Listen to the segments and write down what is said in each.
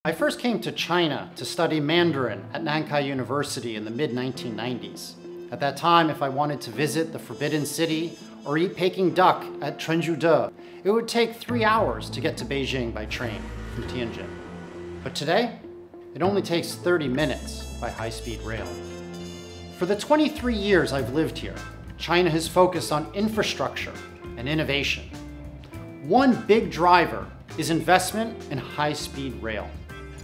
I first came to China to study Mandarin at Nankai University in the mid-1990s. At that time, if I wanted to visit the Forbidden City or eat Peking duck at Chenzhude, it would take 3 hours to get to Beijing by train from Tianjin. But today, it only takes 30 minutes by high-speed rail. For the 23 years I've lived here, China has focused on infrastructure and innovation. One big driver is investment in high-speed rail.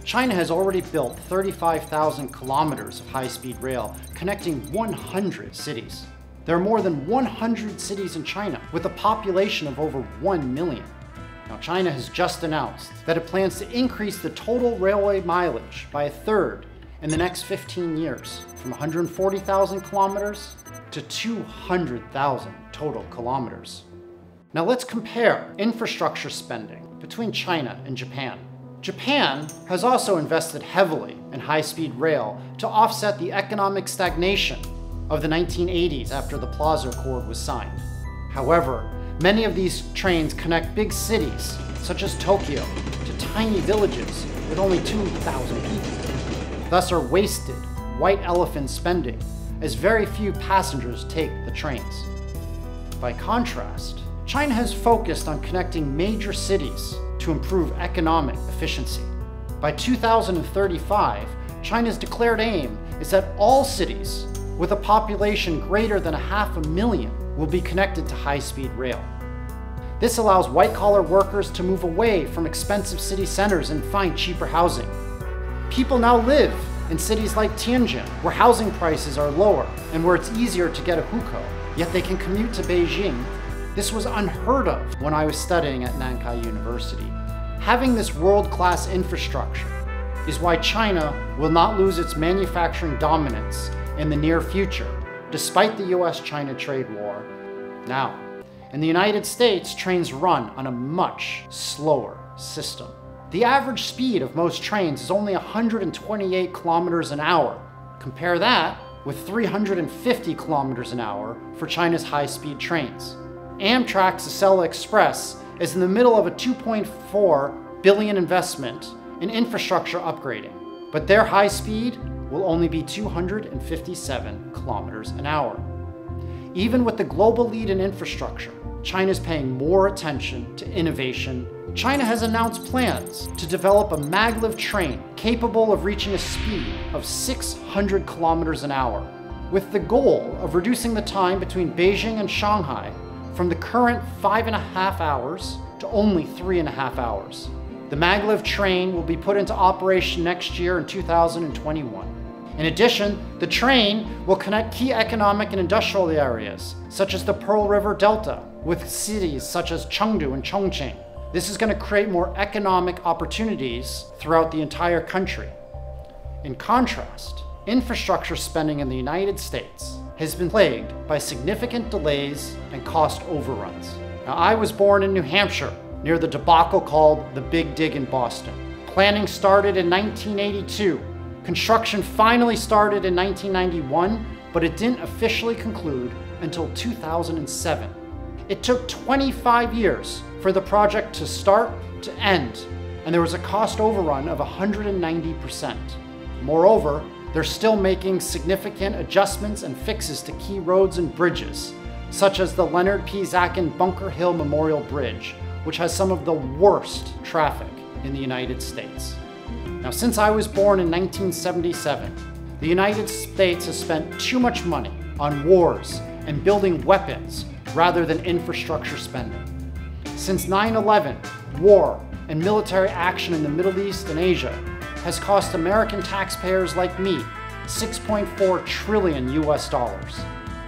China has already built 35,000 kilometers of high-speed rail connecting 100 cities. There are more than 100 cities in China with a population of over 1 million. Now, China has just announced that it plans to increase the total railway mileage by 1/3 in the next 15 years, from 140,000 kilometers to 200,000 total kilometers. Now let's compare infrastructure spending between China and Japan. Japan has also invested heavily in high-speed rail to offset the economic stagnation of the 1980s after the Plaza Accord was signed. However, many of these trains connect big cities, such as Tokyo, to tiny villages with only 2,000 people. Thus are wasted white elephant spending, as very few passengers take the trains. By contrast, China has focused on connecting major cities to improve economic efficiency. By 2035, China's declared aim is that all cities with a population greater than 500,000 will be connected to high-speed rail. This allows white-collar workers to move away from expensive city centers and find cheaper housing. People now live in cities like Tianjin, where housing prices are lower and where it's easier to get a hukou, yet they can commute to Beijing. This was unheard of when I was studying at Nankai University. Having this world-class infrastructure is why China will not lose its manufacturing dominance in the near future, despite the U.S. China trade war. Now, in the United States, trains run on a much slower system. The average speed of most trains is only 128 kilometers an hour. Compare that with 350 kilometers an hour for China's high-speed trains. Amtrak's Acela Express is in the middle of a $2.4 billion investment in infrastructure upgrading, but their high speed will only be 257 kilometers an hour. Even with the global lead in infrastructure, China is paying more attention to innovation. China has announced plans to develop a maglev train capable of reaching a speed of 600 kilometers an hour, with the goal of reducing the time between Beijing and Shanghai from the current 5.5 hours to only 3.5 hours. The maglev train will be put into operation next year in 2021. In addition, the train will connect key economic and industrial areas, such as the Pearl River Delta, with cities such as Chengdu and Chongqing. This is going to create more economic opportunities throughout the entire country. In contrast, infrastructure spending in the United States has been plagued by significant delays and cost overruns. Now, I was born in New Hampshire, near the debacle called the Big Dig in Boston. Planning started in 1982. Construction finally started in 1991, but it didn't officially conclude until 2007. It took 25 years for the project to start to end, and there was a cost overrun of 190%. Moreover, they're still making significant adjustments and fixes to key roads and bridges, such as the Leonard P. Zackin Bunker Hill Memorial Bridge, which has some of the worst traffic in the United States. Now, since I was born in 1977, the United States has spent too much money on wars and building weapons rather than infrastructure spending. Since 9/11, war and military action in the Middle East and Asia has cost American taxpayers like me $6.4 trillion US.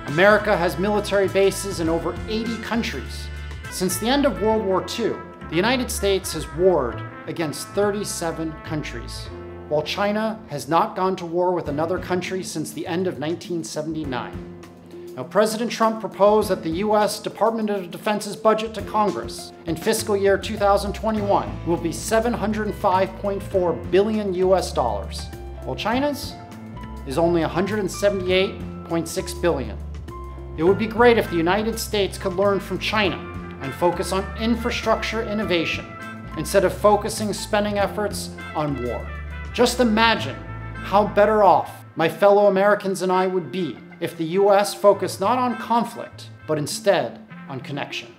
America has military bases in over 80 countries. Since the end of World War II, the United States has warred against 37 countries, while China has not gone to war with another country since the end of 1979. Now, President Trump proposed that the U.S. Department of Defense's budget to Congress in fiscal year 2021 will be $705.4 billion US, while China's is only $178.6 billion. It would be great if the United States could learn from China and focus on infrastructure innovation instead of focusing spending efforts on war. Just imagine how better off my fellow Americans and I would be if the U.S. focused not on conflict, but instead on connection.